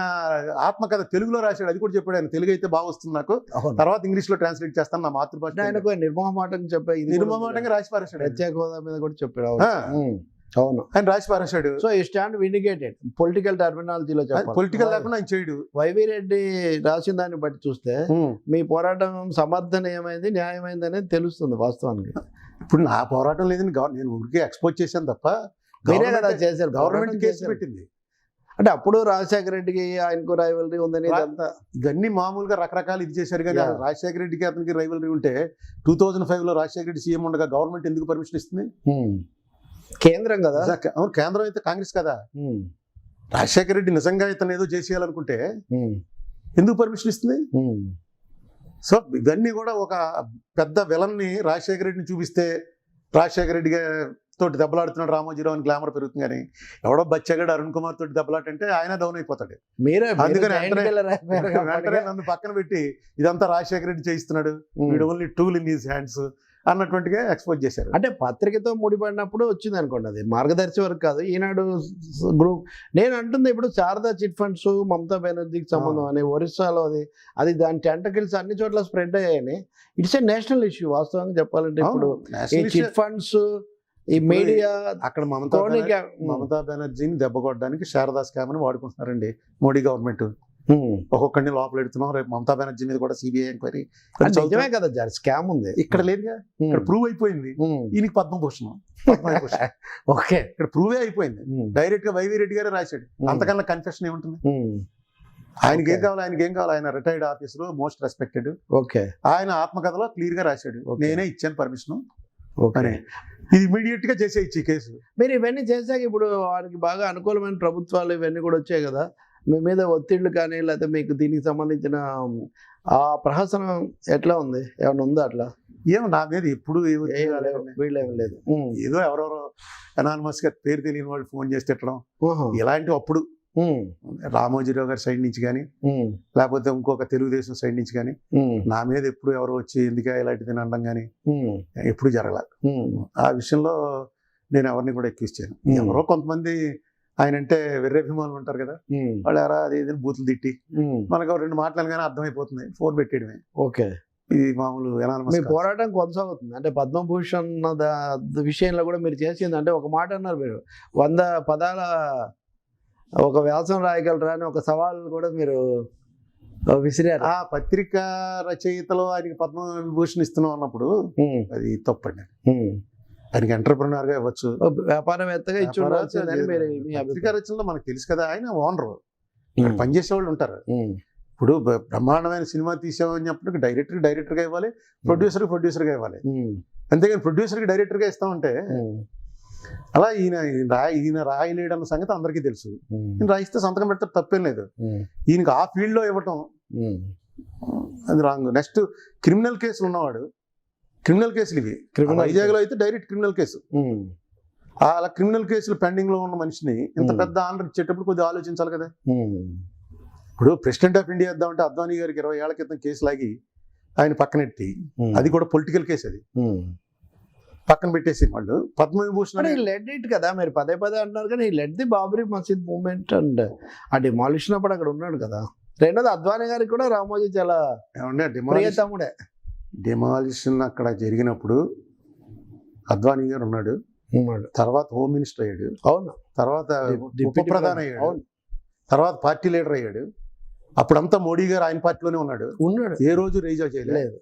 ఆత్మకథ తెలుగులో రాశాడు. అది కూడా చెప్పాడు. ఆయన తెలుగు అయితే బాగా వస్తుంది నాకు, తర్వాత ఇంగ్లీష్ లో ట్రాన్స్లేట్ చేస్తాను నా మాతృభాష. ఆయనకు నిర్మోహమాటంగా రాసి పారేశాడు. ప్రత్యేక హోదా మీద కూడా చెప్పాడు. అవును, ఆయన రాసి పారేశాడు. సో ఈ స్టాండ్ విండికేటెడ్ పొలిటికల్ టర్మినాలజీలో. పొలిటికల్ లేకుండా ఆయన చేయడు. వైవి రెడ్డి రాసిన దాన్ని బట్టి చూస్తే మీ పోరాటం సమర్థనీయమైంది, న్యాయమైంది అనేది తెలుస్తుంది వాస్తవానికి. ఇప్పుడు నా పోరాటం లేదని నేను ఊరికే ఎక్స్పోజ్ చేశాను తప్ప, మీరే కదా చేశారు. గవర్నమెంట్ కేసు పెట్టింది అంటే అప్పుడు రాజశేఖర రెడ్డికి ఆయనకు రైవలరీ ఉందని ఇవన్నీ మామూలుగా రకరకాలు ఇది చేశారు. కానీ రాజశేఖర రెడ్డికి అతనికి రైవలరీ ఉంటే 2005లో రాజశేఖర రెడ్డి సీఎం ఉండగా గవర్నమెంట్ ఎందుకు పర్మిషన్ ఇస్తుంది? కేంద్రం కదా. అవును, కేంద్రం అయితే కాంగ్రెస్ కదా. రాజశేఖర రెడ్డి నిజంగా ఇతను ఏదో చేసేయాలనుకుంటే ఎందుకు పర్మిషన్ ఇస్తుంది? సో ఇవన్నీ కూడా ఒక పెద్ద విలన్ని రాజశేఖర రెడ్డిని చూపిస్తే రాజశేఖర రెడ్డి తోటి దెబ్బలాడుతున్నాడు రామోజీరావు అని గ్లామర్ పెరుగుతుంది. కానీ ఎవడో బచ్చగాడు అరుణ్ కుమార్ తోటి దెబ్బలాటంటే ఆయన డౌన్ అయిపోతాడు. అందుకని వెంటనే నన్ను పక్కన పెట్టి ఇదంతా రాజశేఖర రెడ్డి చేయిస్తున్నాడు, వీడు only tool in his hands అన్నటువంటిగా ఎక్స్పోజ్ చేశారు. అంటే పత్రికతో ముడిపడినప్పుడు వచ్చింది అనుకోండి, అది మార్గదర్శి వరకు కాదు. ఈనాడు గ్రూప్ నేను అంటుంది ఇప్పుడు శారదా చిట్ ఫండ్స్ మమతా బెనర్జీకి సంబంధం అని ఒరిస్సాలో అది దాని టెంటకిల్స్ అన్ని చోట్ల స్ప్రెడ్ అయ్యాయని. ఇట్స్ ఏ నేషనల్ ఇష్యూ వాస్తవంగా చెప్పాలంటే. ఇప్పుడు ఈ చిట్ ఫండ్స్, ఈ మీడియా అక్కడ మమతా బెనర్జీని దెబ్బ కొట్టడానికి శారదా స్కామ్ అని వాడుకుంటున్నారండి మోడీ గవర్నమెంట్. ఒక్కొక్కడిని లోపల పెడుతున్నాం. రేపు మమతా బెనర్జీ మీద కూడా సిబిఐ ఎంక్వైరీ. నిజమే కదా, స్కామ్ ఉంది. ఇక్కడ లేదుగా, ఇక్కడ ప్రూవ్ అయిపోయింది. ఈయనకి పద్మభూషణం. ఓకే, ఇక్కడ ప్రూవే అయిపోయింది. డైరెక్ట్ గా వైవి రెడ్డి గారే రాశాడు. అంతకన్నా కన్ఫెషన్ ఏముంటుంది? ఆయనకి ఏం కావాలి? ఆయన retired officer, most respected. Okay, ఆయన ఆత్మకథలో క్లియర్ గా రాశాడు, నేనే ఇచ్చాను పర్మిషన్ అని. ఇది ఇమీడియట్ గా చేసేయచ్చు ఈ కేసు. మీరు ఇవన్నీ చేశాక ఇప్పుడు వారికి బాగా అనుకూలమైన ప్రభుత్వాలు ఇవన్నీ కూడా వచ్చాయి కదా, మీ మీద ఒత్తిళ్లు కానీ లేకపోతే మీకు దీనికి సంబంధించిన ఆ ప్రహసనం ఎట్లా ఉంది? ఏమైనా ఉందా అట్లా? ఏమో నా మీద ఎప్పుడు వీళ్ళేమీ లేదు. ఏదో ఎవరెవరో అనానిమస్ గా పేరు తెలియని వాళ్ళు ఫోన్ చేసి తిట్టడం ఇలాంటివి అప్పుడు రామోజీరావు గారి సైడ్ నుంచి కానీ లేకపోతే ఇంకొక తెలుగుదేశం సైడ్ నుంచి కానీ నా మీద ఎప్పుడు ఎవరు వచ్చి ఎందుకే ఇలాంటిది అనడం కానీ ఎప్పుడు జరగల. ఆ విషయంలో నేను ఎవరిని కూడా ఎక్కిస్ చేయను. ఎవరో కొంతమంది ఆయన అంటే వెర్రభిమానులు ఉంటారు కదా, వాళ్ళు ఎవరా అది ఏదైనా బూతులు తిట్టి మనకు 2 మాటలు అర్థమైపోతుంది, ఫోన్ పెట్టేయడమే. ఓకే, ఇది మామూలు మీ పోరాటం కొనసాగుతుంది. అంటే పద్మభూషణ్ విషయంలో కూడా మీరు చేసింది అంటే ఒక మాట అన్నారు, మీరు 100 పదాల ఒక వ్యాసం రాయగలరా అని ఒక సవాల్ కూడా మీరు విసిరారు. ఆ పత్రికా రచయితలో ఆయనకి పద్మవిభూషణ్ ఇస్తున్నాం అన్నప్పుడు అది తప్పండి. ఆయనకి ఎంటర్ప్రినర్ గా ఇవ్వచ్చు, వ్యాపారవేత్తగా ఇచ్చి ఉండాల్సిందని పత్రికా రచనలో మనకు తెలుసు కదా. ఆయన ఓనర్, పనిచేసే వాళ్ళు ఉంటారు. ఇప్పుడు బ్రహ్మాండమైన సినిమా తీసామని చెప్పినప్పుడు డైరెక్టర్గా ఇవ్వాలి, ప్రొడ్యూసర్గా ఇవ్వాలి. అంతేగాని ప్రొడ్యూసర్కి డైరెక్టర్గా ఇస్తామంటే అలా ఈయన రాయలేడు అన్న సంగతి అందరికీ తెలుసు. ఈయన రాయిస్తే సంతకం పెడితే తప్పేం లేదు. ఈయనకి ఆ ఫీల్డ్లో ఇవ్వటం అది రాంగ్. నెక్స్ట్ క్రిమినల్ కేసులు ఉన్నవాడు, క్రిమినల్ కేసులు ఇవి వైజాగ్లో అయితే డైరెక్ట్ క్రిమినల్ కేసు. అలా క్రిమినల్ కేసులు పెండింగ్ లో ఉన్న మనిషిని ఇంత పెద్ద ఆనర్ ఇచ్చేటప్పుడు కొద్దిగా ఆలోచించాలి కదా. ఇప్పుడు ప్రెసిడెంట్ ఆఫ్ ఇండియా ఇద్దామంటే అద్వానీ గారికి 20 ఏళ్ల క్రితం కేసు లాగి ఆయన పక్కనెట్టి, అది కూడా పొలిటికల్ కేసు, అది పక్కన పెట్టేసి వాళ్ళు పద్మవిభూషణ్ లెడ్ ఇట్ కదా. మీరు పదే అంటున్నారు కానీ లెడ్ ది బాబ్రీ మసీద్ మూవ్మెంట్ అండ్ ఆ డిమాలిషన్ అప్పుడు అక్కడ ఉన్నాడు కదా. రెండోది అద్వానీ గారికి కూడా రామోజీ చాలా తమ్ముడే. డిమాలిషన్ అక్కడ జరిగినప్పుడు అద్వానీ గారు ఉన్నాడు, తర్వాత హోమ్ మినిస్టర్ అయ్యాడు, అవును, తర్వాత ఉప ప్రధాని అయ్యాడు, తర్వాత పార్టీ లీడర్ అయ్యాడు. అప్పుడంతా మోడీ గారు ఆయన పార్టీలోనే ఉన్నాడు, ఏ రోజు రేజా చేయలేదు.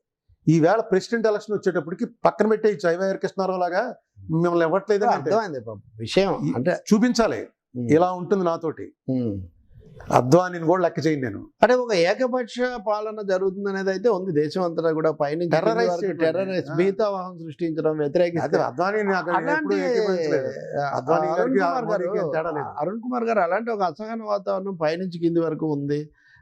ఈవేళ ప్రెసిడెంట్ ఎలక్షన్ వచ్చేటప్పటికి పక్కన పెట్టే చైవైఆర్ కృష్ణారావు లాగా మిమ్మల్ని ఇవ్వట్లేదు విషయం అంటే చూపించాలి, ఇలా ఉంటుంది నాతోటి. అద్వానీని కూడా లెక్క చేయండి నేను. అంటే ఒక ఏకపక్ష పాలన జరుగుతుంది అనేది అయితే ఉంది దేశం అంతా కూడా. పైన టెర్రరిస్ట్ భీతావాహం సృష్టించడం, వ్యతిరేకిస్తే అరుణ్ కుమార్ గారు అలాంటి ఒక అసహన వాతావరణం పైనుంచి కింది వరకు ఉంది.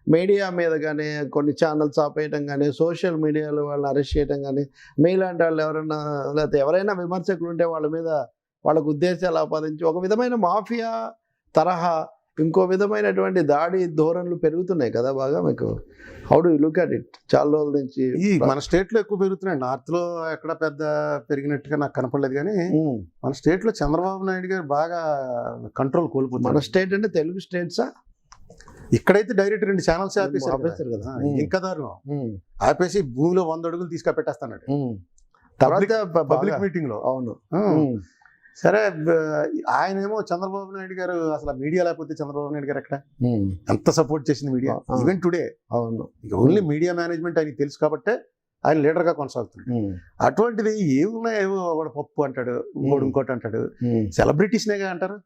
మీడియా మీద కానీ కొన్ని ఛానల్స్ ఆపేయటం కానీ, సోషల్ మీడియాలో వాళ్ళని అరెస్ట్ చేయడం కానీ, మీలాంటి వాళ్ళు ఎవరైనా లేకపోతే ఎవరైనా విమర్శకులు ఉంటే వాళ్ళ మీద వాళ్ళకు ఉద్దేశాలు ఆపాదించి ఒక విధమైన మాఫియా తరహా ఇంకో విధమైనటువంటి దాడి ధోరణులు పెరుగుతున్నాయి కదా బాగా. మీకు how do you look at it? చాలా రోజుల నుంచి మన స్టేట్ లో ఎక్కువ పెరుగుతున్నాయి. నార్త్ లో ఎక్కడ పెద్ద పెరిగినట్టుగా నాకు కనపడలేదు కానీ మన స్టేట్ లో చంద్రబాబు నాయుడు గారు బాగా కంట్రోల్ కోల్పోతుంది. మన స్టేట్ అంటే తెలుగు స్టేట్సా? ఇక్కడైతే డైరెక్ట్ 2 ఛానల్స్ ఆపేశారు కదా. ఇంకా దారుణం, ఆపేసి భూమిలో 100 అడుగులు తీసుకెట్టేస్తాడు తర్వాత పబ్లిక్ మీటింగ్ లో. అవును, సరే ఆయనేమో చంద్రబాబు నాయుడు గారు అసలు మీడియా లేకపోతే చంద్రబాబు నాయుడు గారు ఎక్కడ ఎంత సపోర్ట్ చేసింది మీడియా ఈవెన్ టుడే. అవును, ఓన్లీ మీడియా మేనేజ్మెంట్ ఆయనకి తెలుసు కాబట్టే ఆయన లీడర్ గా కొనసాగుతుంది. అటువంటిది ఏమున్నాయి, ఏవో ఒకటి పప్పు అంటాడు, ఇంకోటి అంటాడు. సెలబ్రిటీస్ నేగా అంటారు,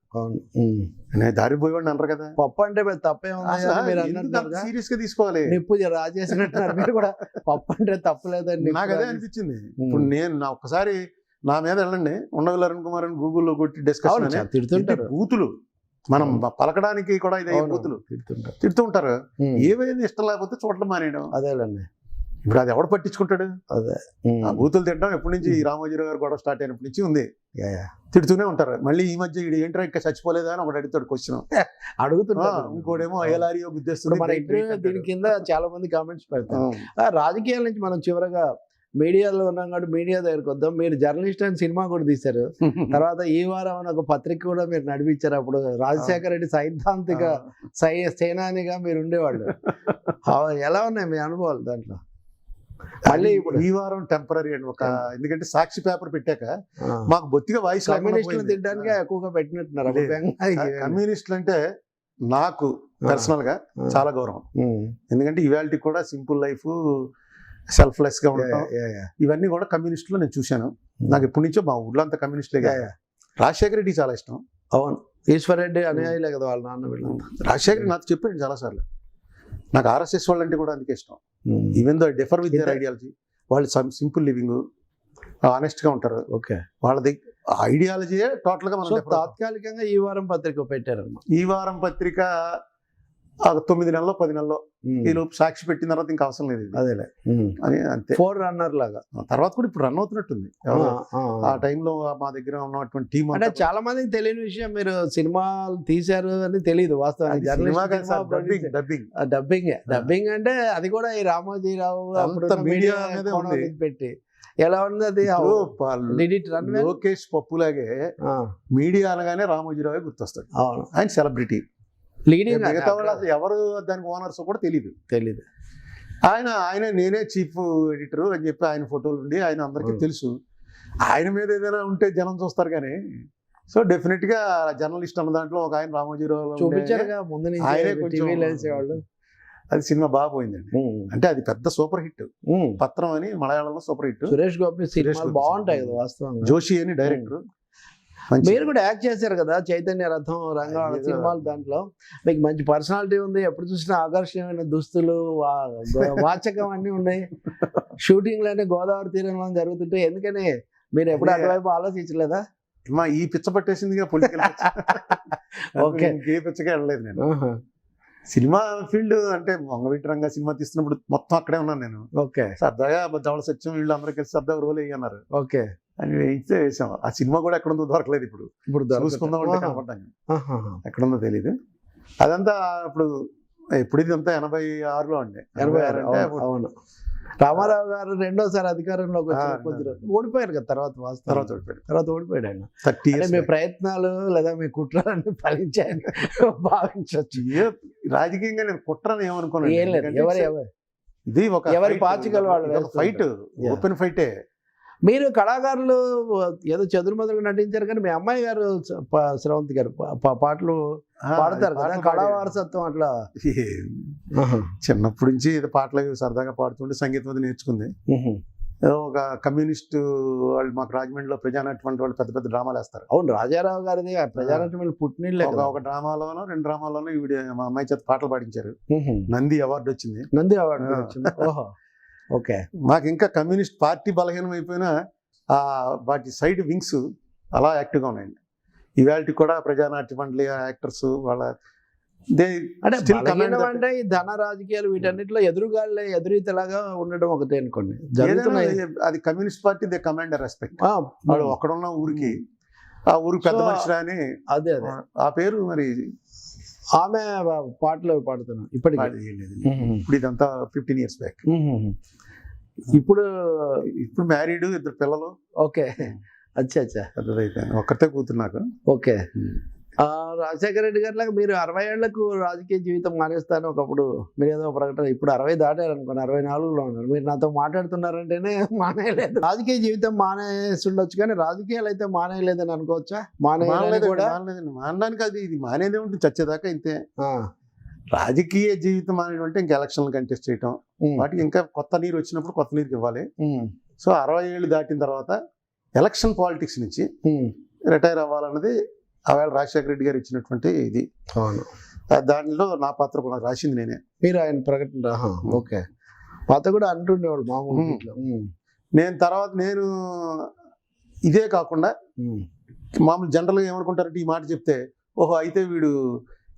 దారి పోయేవాడిని అంటారు కదా. పప్పు అంటే తప్పేమో సీరియస్ గా తీసుకోవాలి. నిప్పు రాజేసినట్టున్నారు మీరు కూడా. పప్పు అంటే తప్పలేదండి నాకు అదే అనిపించింది. ఇప్పుడు నేను ఒకసారి నా మీద వెళ్ళండి, ఉండవల్లి అరుణ్ కుమార్ అని గూగుల్లో కొట్టి డిస్కషన్ తిడుతుంటారు. బూతులు మనం పలకడానికి కూడా ఇదే బూతులు తిడుతూ ఉంటారు. ఏవైనా ఇష్టం లేకపోతే చూడటం మానేయడం. అదేలండి, ఇప్పుడు అది ఎవడు పట్టించుకుంటాడు? అదే ఆ బూతులు తిట్టడం ఎప్పటి నుంచి రామోజీరావు గారు గొడవ స్టార్ట్ అయినప్పటి నుంచి ఉంది, తిడుతూనే ఉంటారు. మళ్ళీ ఈ మధ్య ఏంట్రా ఇంకా చచ్చిపోలేదా అని ఒకటి అడుగుతాడు, క్వశ్చన్ అడుగుతున్నా. ఇంకోటేమో అయ్యలారియో గుద్దేస్తుంది. దీని కింద చాలా మంది కామెంట్స్ పెడతారు. రాజకీయాల నుంచి మనం చివరగా మీడియాలో ఉన్నాం కాబట్టి మీడియా దగ్గరికి వద్దాం. మీరు జర్నలిస్ట్ అని సినిమా కూడా తీశారు, తర్వాత ఈ వారం అని ఒక పత్రిక కూడా మీరు నడిపించారు. అప్పుడు రాజశేఖర రెడ్డి సైద్ధాంతిక సేనానిగా మీరు ఉండేవాళ్ళు. ఎలా ఉన్నాయి మీ అనుభవాలు దాంట్లో? మళ్ళీ ఇప్పుడు ఈ వారం టెంపరీ అండి, ఒక ఎందుకంటే సాక్షి పేపర్ పెట్టాక మాకు బొత్తిగా వాయిస్ కమ్యూనిస్టులు తినడానికి ఎక్కువగా పెట్టినట్టున్నారు. కమ్యూనిస్టులు అంటే నాకు పర్సనల్ గా చాలా గౌరవం. ఎందుకంటే ఇవాళ కూడా సింపుల్ లైఫ్, సెల్ఫ్లెస్ గా ఉంటాం, ఇవన్నీ కూడా కమ్యూనిస్టులో నేను చూశాను. నాకు ఎప్పటి నుంచో మా ఊళ్ళో అంతా కమ్యూనిస్టులే. రాజశేఖర రెడ్డి చాలా ఇష్టం. అవును, ఈశ్వర్ రెడ్డి అనుయాయులే కదా వాళ్ళ నాన్న వీళ్ళు. రాజశేఖర నాకు చెప్పాడు చాలా సార్లు. నాకు ఆర్ఎస్ఎస్ వాళ్ళు అంటే కూడా అందుకే ఇష్టం. Even though differ with their ideology. వాళ్ళు సింపుల్ లివింగ్, ఆనెస్ట్ గా ఉంటారు. ఓకే, వాళ్ళది ఐడియాలజీయే టోటల్ గా మనం. తాత్కాలికంగా ఈ వారం పత్రిక పెట్టారన్నమాట. ఈ వారం పత్రిక 9 నెలల్లో 10 నెలల్లో ఈ లోపు సాక్షి పెట్టిన తర్వాత ఇంకా అవసరం లేదు ఇది అదేలే అని అంతే. 4 రన్నర్ లాగా. తర్వాత కూడా ఇప్పుడు రన్ అవుతున్నట్టుంది. ఆ టైంలో మా దగ్గర ఉన్నటువంటి టీం అంటే చాలా మందికి తెలియని విషయం, మీరు సినిమాలు తీశారు అని తెలియదు వాస్తవానికి. డబ్బింగ్ అంటే అది కూడా ఈ రామోజీరావు అప్పుడు మీడియా అనేది ఉంది పెట్టి ఎలా ఉంది అది. లోకేష్ పప్పులాగే మీడియా అనగానే రామోజీరావు గుర్తొస్తాడు. అవును, ఆయన సెలబ్రిటీ. లీడింగ్ మిగతా వాళ్ళు అసలు ఎవరు దానికి ఓనర్స్ కూడా తెలీదు. ఆయన నేనే చీఫ్ ఎడిటర్ అని చెప్పి ఆయన ఫోటోలు ఉండి ఆయన అందరికీ తెలుసు. ఆయన మీద ఏదైనా ఉంటే జనం చూస్తారు కానీ, సో డెఫినెట్ గా జర్నలిస్ట్ అన్న దాంట్లో ఒక ఆయన రామోజీరావు చూపించారుగా ముందు ఆయనే కొంచెం. అది సినిమా బాగా పోయిందండి. అంటే అది పెద్ద సూపర్ హిట్. పత్రం అని మలయాళంలో సూపర్ హిట్. సురేష్ గోపి సినిమాలు బాగుంటాయి కదా వాస్తవంగా. జోషి అని డైరెక్టర్. మీరు కూడా యాక్ట్ చేశారు కదా చైతన్య రథం, రంగవాడ సినిమాలు. దాంట్లో మీకు మంచి పర్సనాలిటీ ఉంది. ఎప్పుడు చూసినా ఆకర్షణీయమైన దుస్తులు, వాచకం అన్నీ ఉన్నాయి. షూటింగ్ లోనే గోదావరి తీరంలో జరుగుతుంటే ఎందుకని మీరు ఎప్పుడు అటువైపు ఆలోచించలేదా? ఈ పిచ్చ పట్టేసింది పొలిటికల్. ఓకే, ఏ పిచ్చగా వెళ్ళలేదు నేను. సినిమా ఫీల్డ్ అంటే వంగవీటి రంగా సినిమా తీస్తున్నప్పుడు మొత్తం అక్కడే ఉన్నాను నేను. ఓకే, సరదాగా ధవళ సత్యం వీళ్ళు అందరూ కలిసి సరదాగా రోల్ అయ్యన్నారు. ఓకే అని వేయితే వేసాం. ఆ సినిమా కూడా ఎక్కడ ఉందో దొరకలేదు. ఇప్పుడు చూసుకుందాం అంటే కనపడ్డాను, ఎక్కడుందో తెలీదు. అదంతా ఇప్పుడు ఇదంతా 86లో అండి. 86 అంటే అవును. రామారావు గారు రెండోసారి అధికారంలోకి వచ్చి ఓడిపోయారు కదా. తర్వాత ఓడిపోయాడు ఆయన. 30 years మీ ప్రయత్నాలు లేదా మీ కుట్రలన్నీ ఫలించాయని భావించవచ్చు. రాజకీయంగా నేను కుట్రని ఏమనుకున్నాను. ఏం లేదు, ఇది ఒక ఎవరి పాచికల వాళ్ళు ఫైట్, ఓపెన్ ఫైటే. మీరు కళాకారులు ఏదో చెదురుమదులుగా నటించారు కానీ మీ అమ్మాయి గారు శ్రవంతి గారు పాటలు పాడతారు కదా, కళా వారసత్వం అట్లా. చిన్నప్పటి నుంచి ఏదో పాటలు సరదాగా పాడుతుంటే సంగీతం అది నేర్చుకుంది. ఒక కమ్యూనిస్ట్ వాళ్ళు మాకు రాజమండ్రిలో ప్రజానాట్యం వాళ్ళు పెద్ద పెద్ద డ్రామాలు వేస్తారు. అవును, రాజారావు గారిది ప్రజానాట్యం పుట్టినీళ్ళే. ఒక డ్రామాలోనో 2 డ్రామాల్లోనో ఈవిడ మా అమ్మాయి చేత పాటలు పాడించారు. నంది అవార్డు వచ్చింది. ఓహో, ఓకే. మాకు ఇంకా కమ్యూనిస్ట్ పార్టీ బలహీనం అయిపోయినా వాటి సైడ్ వింగ్స్ అలా యాక్టివ్గా ఉన్నాయండి. ఇవాళ కూడా ప్రజానాట్య మండలి యాక్టర్స్ వాళ్ళ అంటే ఈ ధన రాజకీయాలు వీటన్నిటిలో ఎదురీతలాగా ఉండడం ఒకటే అనుకోండి. అది communist party they command respect. వాళ్ళు అక్కడున్న ఊరికి ఆ ఊరికి పెద్ద మనిషి అని అదే ఆ పేరు. మరి ఆమె పాటలు పాడుతున్నాను ఇప్పటికి. ఇప్పుడు ఇదంతా 15 years బ్యాక్. ఇప్పుడు మ్యారీడ్, 2 పిల్లలు. ఓకే, అచ్చా. పెద్దదైతే ఒక్కతే కూతురు నాకు. ఓకే. రాజశేఖర రెడ్డి గారి లాగా మీరు 60 ఏళ్లకు రాజకీయ జీవితం మానేస్తాను ఒకప్పుడు మీరు ఏదో ప్రకటన. ఇప్పుడు 60 దాటారు అనుకోండి, 64లో ఉన్నారు. మీరు నాతో మాట్లాడుతున్నారంటేనే మానేయలేదు. రాజకీయ జీవితం మానేస్తుండొచ్చు కానీ రాజకీయాలు అయితే మానేయలేదని అనుకోవచ్చా? మానడానికి అది ఇది మానేదే ఉంటుంది చచ్చేదాకా ఇంతే. రాజకీయ జీవితం మానేయడం అంటే ఇంకా ఎలక్షన్లు కంటెస్ట్ చేయటం, వాటికి ఇంకా కొత్త నీరు వచ్చినప్పుడు కొత్త నీరుకి ఇవ్వాలి. సో 60 ఏళ్ళు దాటిన తర్వాత ఎలక్షన్ పాలిటిక్స్ నుంచి రిటైర్ అవ్వాలన్నది ఆవేళ రాజశేఖర రెడ్డి గారు ఇచ్చినటువంటి ఇది. దానిలో నా పాత్ర కూడా రాసింది నేనే. మీరు ఆయన ప్రకటన. ఓకే, పాత్ర కూడా అంటుండేవాడు మామూలు. నేను ఇదే కాకుండా మామూలు జనరల్గా ఏమనుకుంటారంటే ఈ మాట చెప్తే, ఓహో అయితే వీడు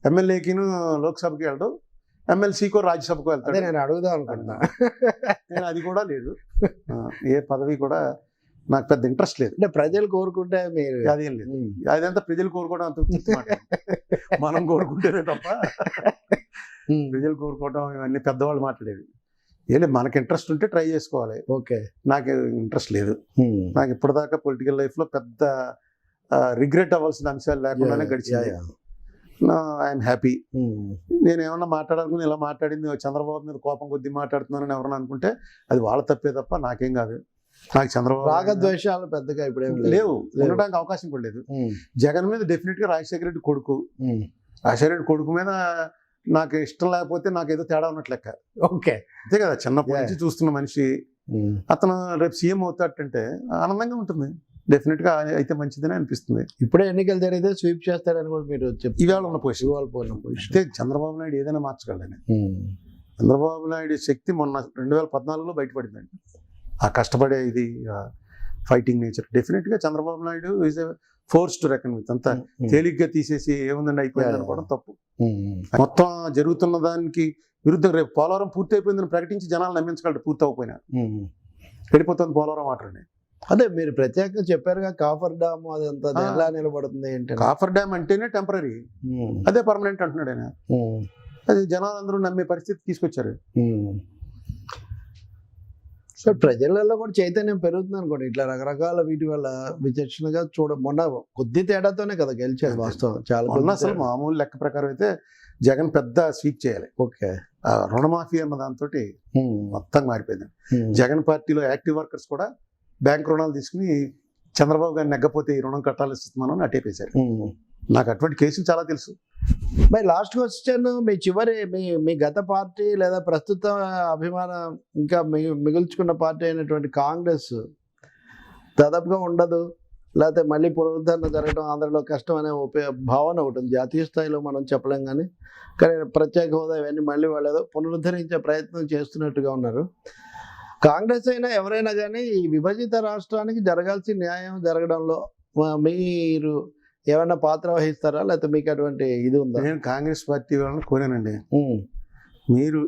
ఎమ్మెల్యేకిను లోక్సభకి వెళ్ళడు, ఎమ్మెల్సీకో రాజ్యసభకు వెళ్తాడు. నేను అడుగుదాం అనుకుంటున్నా. నేను అది కూడా లేదు, ఏ పదవి కూడా నాకు పెద్ద ఇంట్రెస్ట్ లేదు. అంటే ప్రజలు కోరుకుంటే మీరు అదేం లేదు. అదంతా ప్రజలు కోరుకోవడం అంత మనం కోరుకుంటేనే తప్ప ప్రజలు కోరుకోవడం ఇవన్నీ పెద్దవాళ్ళు మాట్లాడేది. ఏం లేదు, మనకి ఇంట్రెస్ట్ ఉంటే ట్రై చేసుకోవాలి. ఓకే, నాకు ఇంట్రెస్ట్ లేదు. నాకు ఇప్పటిదాకా పొలిటికల్ లైఫ్లో పెద్ద రిగ్రెట్ అవ్వాల్సిన అంశాలు లేకుండానే గడిచింది. I'm happy. నేను ఏమన్నా మాట్లాడాలనుకుని ఇలా మాట్లాడింది చంద్రబాబు మీద కోపం కొద్దీ మాట్లాడుతున్నానని ఎవరన్నా అనుకుంటే అది వాళ్ళ తప్పే తప్ప నాకేం కాదు. నాకు చంద్రబాబు రాగద్వేషాలు పెద్దగా ఇప్పుడు లేవు, ఉండడానికి అవకాశం కూడా లేదు. జగన్ మీద డెఫినెట్ గా రాజశేఖర రెడ్డి కొడుకు, రాజశేఖర రెడ్డి కొడుకు మీద నాకు ఇష్టం లేకపోతే నాకు ఏదో తేడా ఉన్నట్లు లెక్క. ఓకే, అంతే కదా. చిన్నప్పటి నుంచి చూస్తున్న మనిషి అతను రేపు సీఎం అవుతాడంటే ఆనందంగా ఉంటుంది. డెఫినెట్ గా అయితే మంచిదని అనిపిస్తుంది. ఇప్పుడే ఎన్నికలు జరిగితే స్వీప్ చేస్తాడని కూడా మీరు ఇవాళ ఉన్న పొజిషన్. అయితే చంద్రబాబు నాయుడు ఏదైనా మార్చగలడని. చంద్రబాబు నాయుడు శక్తి మొన్న 2014లో బయటపడిందండి. ఆ కష్టపడే ఇది ఫైటింగ్ నేచర్. డెఫినెట్గా Chandrababu Naidu is a force to reckon with అంతా తేలిగ్గా తీసేసి ఏముందండి అయిపోయింది అనుకోవడం తప్పు. మొత్తం జరుగుతున్న దానికి విరుద్ధంగా రేపు పోలవరం పూర్తి అయిపోయిందని ప్రకటించి జనాలు నమ్మించగలరు. పూర్తి అవ్వకపోయినా వెళ్ళిపోతుంది పోలవరం వాటర్ అని. అదే మీరు ప్రత్యేకంగా చెప్పారుగా కాఫర్ డ్యామ్ అదంతా ఎలా నిలబడుతుంది ఏంటి? కాఫర్ డ్యామ్ అంటేనే టెంపరీ, అదే పర్మనెంట్ అంటున్నాడు ఆయన. అది జనాలందరూ నమ్మే పరిస్థితి తీసుకొచ్చారు. సో ప్రజలలో కూడా చైతన్యం పెరుగుతుంది అనుకోండి ఇట్లా రకరకాల వీటి వల్ల విచక్షణగా మొన్న కొద్ది తేడాతోనే కదా గెలిచారు వాస్తవం. చాలా అసలు మామూలు లెక్క ప్రకారం అయితే జగన్ పెద్ద స్వీప్ చేయాలి. ఓకే, రుణమాఫీ అన్న దాంతో మొత్తం మారిపోయింది. జగన్ పార్టీలో యాక్టివ్ వర్కర్స్ కూడా బ్యాంక్ రుణాలు తీసుకుని చంద్రబాబు గారిని నెగ్గపోతే ఈ రుణం కట్టాలి ఇస్తున్నాను అని అట్టేపేశారు. నాకు అటువంటి కేసులు చాలా తెలుసు. మరి లాస్ట్ క్వశ్చన్, మీ చివరి మీ గత పార్టీ లేదా ప్రస్తుత అభిమానం ఇంకా మిగుల్చుకున్న పార్టీ అయినటువంటి కాంగ్రెస్ దాదాపుగా ఉండదు, లేకపోతే మళ్ళీ పునరుద్ధరణ జరగడం ఆంధ్రలో కష్టం అనే భావన ఒకటి ఉంది. జాతీయ స్థాయిలో మనం చెప్పలేం కానీ ప్రత్యేక హోదా ఇవన్నీ మళ్ళీ వాళ్ళు ఏదో పునరుద్ధరించే ప్రయత్నం చేస్తున్నట్టుగా ఉన్నారు. కాంగ్రెస్ అయినా ఎవరైనా కానీ ఈ విభజిత రాష్ట్రానికి జరగాల్సిన న్యాయం జరగడంలో మీరు ఏమైనా పాత్ర వహిస్తారా, లేకపోతే మీకు అటువంటి ఇది ఉందా? నేను కాంగ్రెస్ పార్టీ వాళ్ళని కోరానండి, మీరు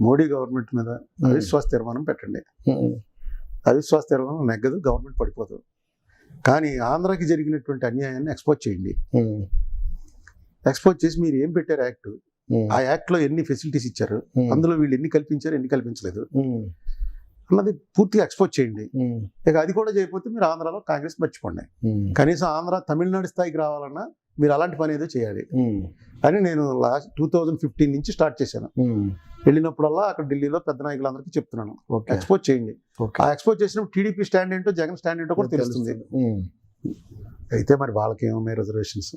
మోడీ గవర్నమెంట్ మీద అవిశ్వాస తీర్మానం పెట్టండి. అవిశ్వాస తీర్మానం నెగ్గదు, గవర్నమెంట్ పడిపోదు. కానీ ఆంధ్రాకి జరిగినటువంటి అన్యాయాన్ని ఎక్స్పోజ్ చేయండి. ఎక్స్పోజ్ చేసి మీరు ఏం పెట్టారు యాక్ట్, ఆ యాక్ట్ లో ఎన్ని ఫెసిలిటీస్ ఇచ్చారు, అందులో వీళ్ళు ఎన్ని కల్పించారు ఎన్ని కల్పించలేదు అన్నది పూర్తిగా ఎక్స్పోజ్ చేయండి. ఇక అది కూడా చేయకపోతే మీరు ఆంధ్రాలో కాంగ్రెస్ మర్చిపోండి. కనీసం ఆంధ్ర తమిళనాడు స్థాయికి రావాలన్నా మీరు అలాంటి పని ఏదో చేయాలి అని నేను 2015 నుంచి స్టార్ట్ చేశాను. వెళ్ళినప్పుడల్లా అక్కడ ఢిల్లీలో పెద్ద నాయకులందరికీ చెప్తున్నాను, ఎక్స్పోజ్ చేయండి. ఆ ఎక్స్పోజ్ చేసినప్పుడు టీడీపీ స్టాండ్ ఏంటో జగన్ స్టాండ్ ఏంటో కూడా తెలుస్తుంది. అయితే మరి వాళ్ళకేమో రిజర్వేషన్స్